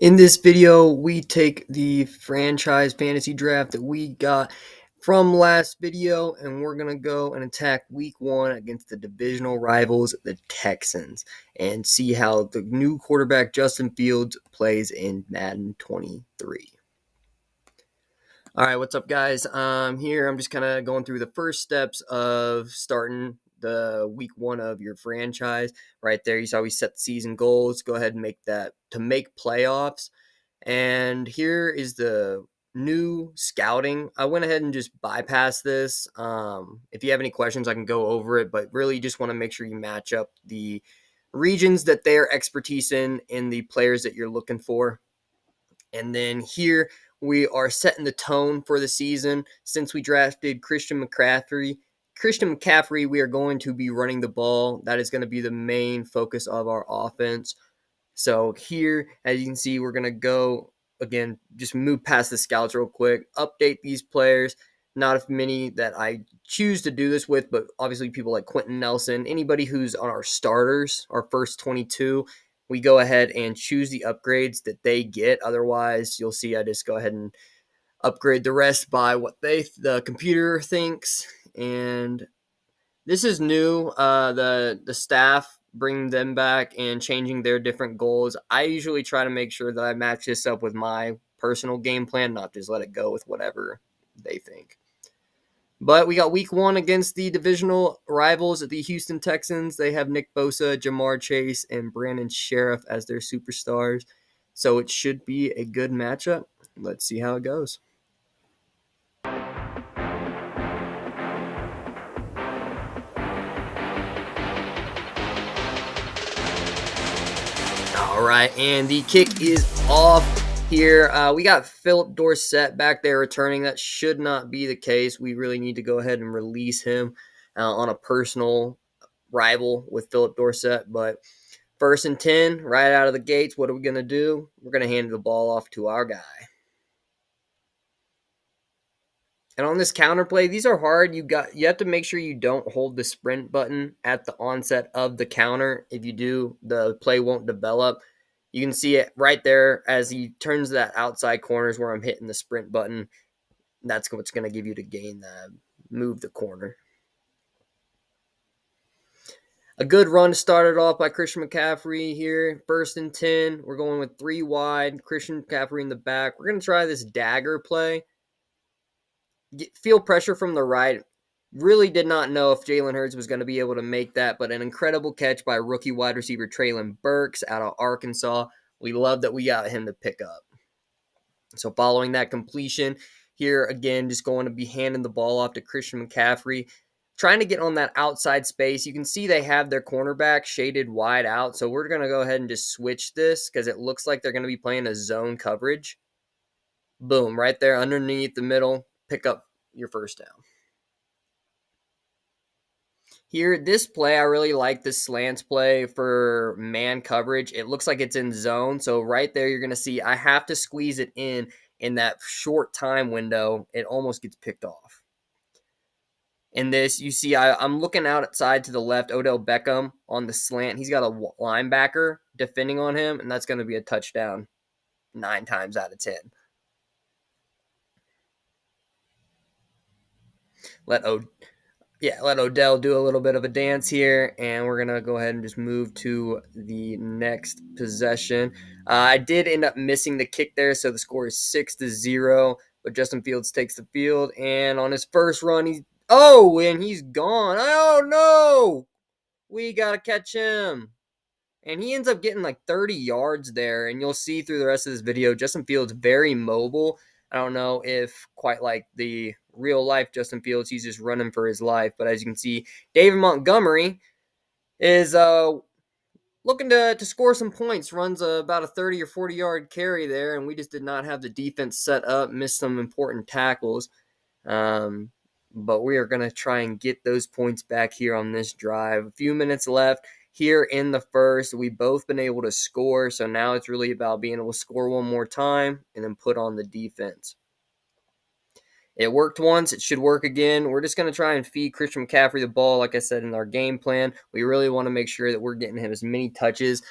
In this video, we take the franchise fantasy draft that we got from last video, and we're going to go and attack week 1 against the divisional rivals, the Texans, and see how the new quarterback Justin Fields plays in Madden 23. All right, what's up, guys? Here I'm just kind of going through the first steps of starting the week 1 of your franchise. Right there, you saw we set the season goals. Go ahead and make that to make playoffs. And here is the new scouting. I went ahead and just bypassed this. If you have any questions, I can go over it, but really just want to make sure you match up the regions that they're expertise in the players that you're looking for. And then here we are setting the tone for the season. Since we drafted Christian McCaffrey, we are going to be running the ball. That is going to be the main focus of our offense. So here, as you can see, we're going to go, again, just move past the scouts real quick, update these players. Not as many that I choose to do this with, but obviously people like Quentin Nelson, anybody who's on our starters, our first 22, we go ahead and choose the upgrades that they get. Otherwise, you'll see I just go ahead and upgrade the rest by what the computer thinks. And this is new. The staff bringing them back and changing their different goals. I usually try to make sure that I match this up with my personal game plan, not just let it go with whatever they think. But we got week 1 against the divisional rivals, the Houston Texans. They have Nick Bosa, Jamar Chase, and Brandon Sheriff as their superstars. So it should be a good matchup. Let's see how it goes. All right, and the kick is off here. We got Philip Dorsett back there returning. That should not be the case. We really need to go ahead and release him on a personal rival with Philip Dorsett. But 1st and 10, right out of the gates, what are we going to do? We're going to hand the ball off to our guy. And on this counter play, these are hard. You have to make sure you don't hold the sprint button at the onset of the counter. If you do, the play won't develop. You can see it right there as he turns that outside corners where I'm hitting the sprint button. That's what's going to give you to gain that, move the corner. A good run started off by Christian McCaffrey here. 1st and 10. We're going with 3 wide. Christian McCaffrey in the back. We're going to try this dagger play. Feel pressure from the right. Really did not know if Jalen Hurts was going to be able to make that, but an incredible catch by rookie wide receiver Treylon Burks out of Arkansas. We love that we got him to pick up. So following that completion, here again, just going to be handing the ball off to Christian McCaffrey, trying to get on that outside space. You can see they have their cornerback shaded wide out, so we're going to go ahead and just switch this because it looks like they're going to be playing a zone coverage. Boom, right there underneath the middle, pick up your first down. Here, this play, I really like this slants play for man coverage. It looks like it's in zone. So right there, you're going to see I have to squeeze it in that short time window. It almost gets picked off. In this, you see I'm looking outside to the left, Odell Beckham on the slant. He's got a linebacker defending on him, and that's going to be a touchdown 9 times out of 10. Let Odell do a little bit of a dance here, and we're going to go ahead and just move to the next possession. I did end up missing the kick there, so the score is 6-0, but Justin Fields takes the field, and on his first run, he's gone. Oh, no! We got to catch him. And he ends up getting like 30 yards there, and you'll see through the rest of this video, Justin Fields very mobile. I don't know if quite like the real life Justin Fields, he's just running for his life. But as you can see, David Montgomery is looking to score some points, runs about a 30 or 40-yard carry there, and we just did not have the defense set up, missed some important tackles. But we are going to try and get those points back here on this drive. A few minutes left. Here in the first, we've both been able to score, so now it's really about being able to score one more time and then put on the defense. It worked once. It should work again. We're just going to try and feed Christian McCaffrey the ball, like I said, in our game plan. We really want to make sure that we're getting him as many touches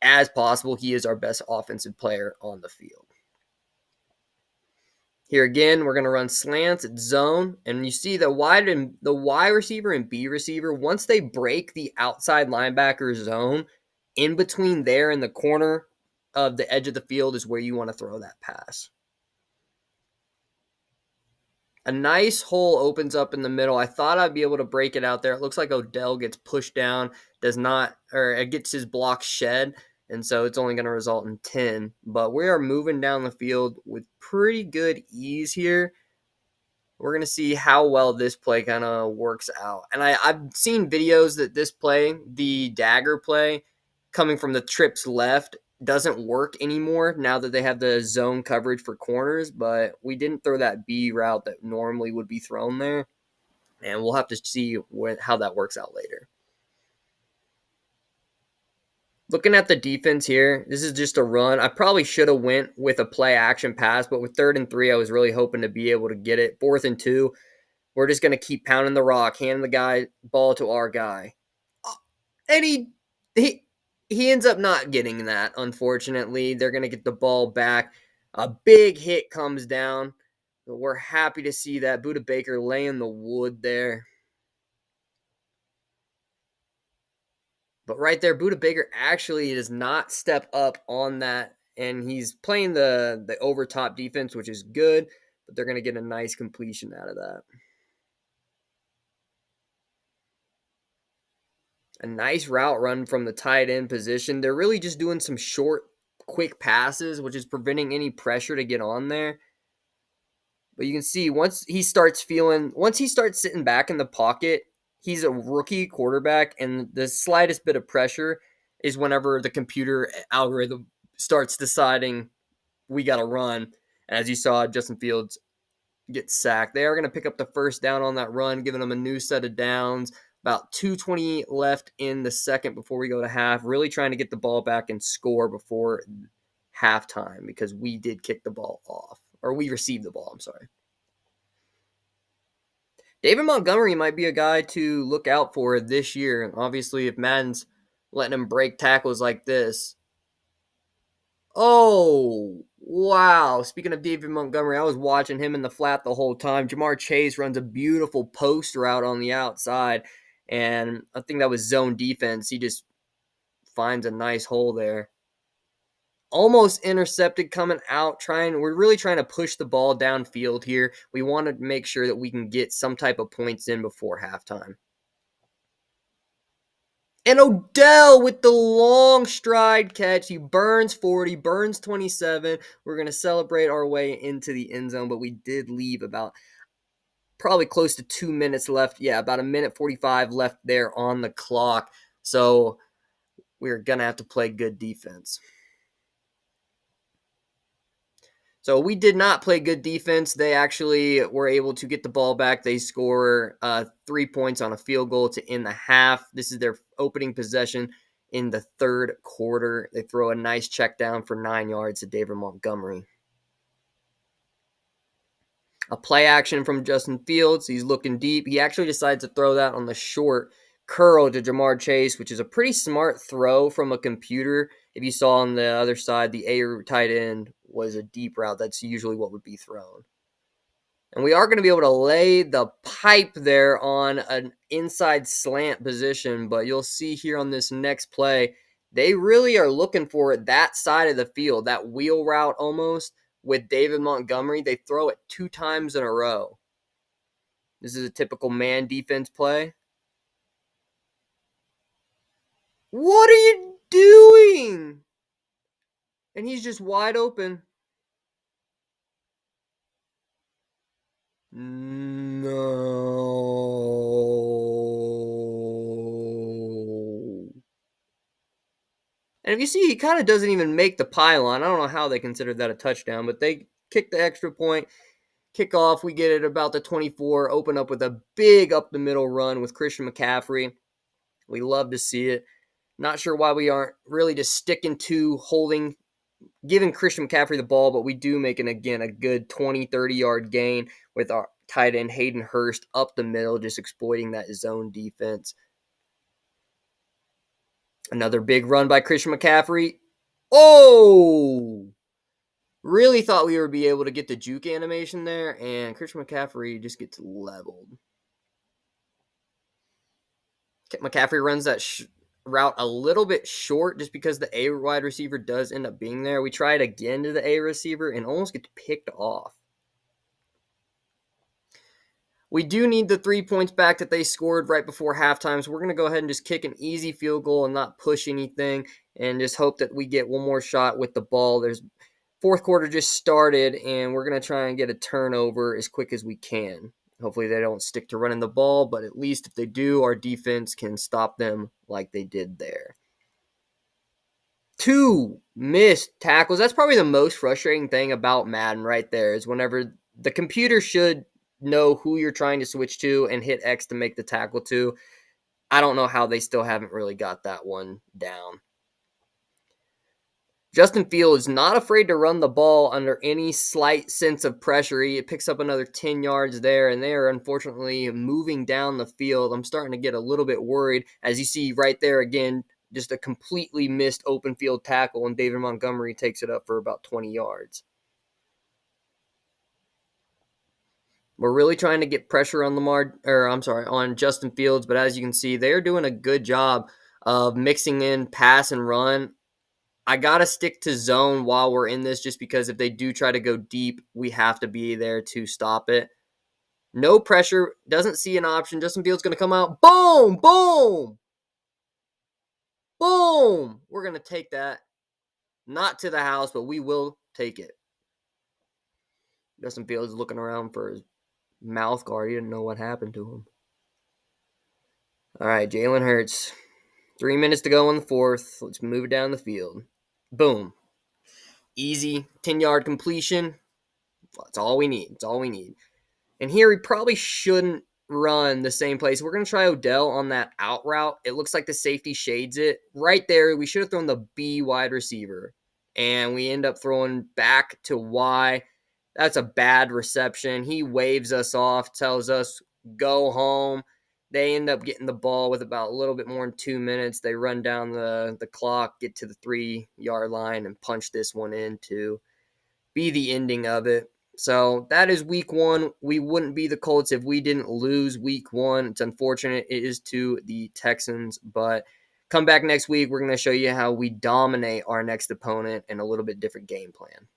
as possible. He is our best offensive player on the field. Here again, we're going to run slants at zone, and you see the Y receiver and B receiver, once they break the outside linebacker zone, in between there and the corner of the edge of the field is where you want to throw that pass. A nice hole opens up in the middle. I thought I'd be able to break it out there. It looks like Odell gets pushed down, it gets his block shed, and so it's only going to result in 10. But we are moving down the field with pretty good ease here. We're going to see how well this play kind of works out. And I've seen videos that this play, the dagger play, coming from the trips left, doesn't work anymore now that they have the zone coverage for corners, but we didn't throw that B route that normally would be thrown there. And we'll have to see how that works out later. Looking at the defense here, this is just a run. I probably should have went with a play action pass, but with 3rd and 3, I was really hoping to be able to get it. 4th and 2, we're just going to keep pounding the rock, handing the ball to our guy. And he ends up not getting that, unfortunately. They're going to get the ball back. A big hit comes down. But we're happy to see that. Budda Baker laying the wood there. But right there, Budda Baker actually does not step up on that. And he's playing the over-top defense, which is good. But they're going to get a nice completion out of that. A nice route run from the tight end position. They're really just doing some short, quick passes, which is preventing any pressure to get on there. But you can see once he starts sitting back in the pocket, he's a rookie quarterback, and the slightest bit of pressure is whenever the computer algorithm starts deciding we got to run. And as you saw, Justin Fields get sacked. They are going to pick up the first down on that run, giving them a new set of downs. About 2:20 left in the second before we go to half. Really trying to get the ball back and score before halftime because we did kick the ball off. Or we received the ball, I'm sorry. David Montgomery might be a guy to look out for this year. Obviously, if Madden's letting him break tackles like this. Oh, wow. Speaking of David Montgomery, I was watching him in the flat the whole time. Jamar Chase runs a beautiful post route on the outside, and I think that was zone defense. He just finds a nice hole there. Almost intercepted coming out. We're really trying to push the ball downfield here. We want to make sure that we can get some type of points in before halftime. And Odell with the long stride catch. He burns 40, burns 27. We're going to celebrate our way into the end zone, but we did leave about probably close to 2 minutes left. Yeah, about 1:45 left there on the clock. So we're going to have to play good defense. So we did not play good defense. They actually were able to get the ball back. They score 3 points on a field goal to end the half. This is their opening possession in the third quarter. They throw a nice check down for 9 yards to David Montgomery. A play action from Justin Fields. He's looking deep. He actually decides to throw that on the short curl to Jamar Chase, which is a pretty smart throw from a computer. If you saw on the other side, the A tight end was a deep route. That's usually what would be thrown. And we are going to be able to lay the pipe there on an inside slant position, but you'll see here on this next play, they really are looking for that side of the field, that wheel route almost with David Montgomery. They throw it 2 times in a row. This is a typical man defense play. What are you doing? And he's just wide open. No. And if you see, he kind of doesn't even make the pylon. I don't know how they considered that a touchdown, but they kick the extra point. Kickoff, we get it about the 24, open up with a big up-the-middle run with Christian McCaffrey. We love to see it. Not sure why we aren't really just sticking to giving Christian McCaffrey the ball, but we do make it, again, a good 20, 30-yard gain with our tight end Hayden Hurst up the middle, just exploiting that zone defense. Another big run by Christian McCaffrey. Oh! Really thought we would be able to get the juke animation there, and Christian McCaffrey just gets leveled. McCaffrey runs that route a little bit short just because the A wide receiver does end up being there. We try it again to the A receiver and almost get picked off. We do need the 3 points back that they scored right before halftime, so we're going to go ahead and just kick an easy field goal and not push anything and just hope that we get one more shot with the ball. There's fourth quarter just started, and we're going to try and get a turnover as quick as we can. Hopefully they don't stick to running the ball, but at least if they do, our defense can stop them like they did there. 2 missed tackles. That's probably the most frustrating thing about Madden right there is whenever the computer should know who you're trying to switch to and hit X to make the tackle to. I don't know how they still haven't really got that one down. Justin Fields is not afraid to run the ball under any slight sense of pressure. He picks up another 10 yards there, and they are unfortunately moving down the field. I'm starting to get a little bit worried. As you see right there again, just a completely missed open field tackle, and David Montgomery takes it up for about 20 yards. We're really trying to get pressure on on Justin Fields, but as you can see, they're doing a good job of mixing in pass and run. I got to stick to zone while we're in this just because if they do try to go deep, we have to be there to stop it. No pressure, doesn't see an option. Justin Fields going to come out. Boom, boom, boom. We're going to take that. Not to the house, but we will take it. Justin Fields is looking around for his mouth guard. He didn't know what happened to him. All right, Jalen Hurts. 3 minutes to go in the fourth. Let's move it down the field. Boom. Easy 10-yard completion. That's all we need. That's all we need. And here we probably shouldn't run the same place. We're going to try Odell on that out route. It looks like the safety shades it. Right there, we should have thrown the B wide receiver. And we end up throwing back to Y. That's a bad reception. He waves us off, tells us, go home. They end up getting the ball with about a little bit more than 2 minutes. They run down the clock, get to the 3-yard line, and punch this one in to be the ending of it. So that is week 1. We wouldn't be the Colts if we didn't lose week 1. It's unfortunate it is to the Texans, but come back next week. We're going to show you how we dominate our next opponent and a little bit different game plan.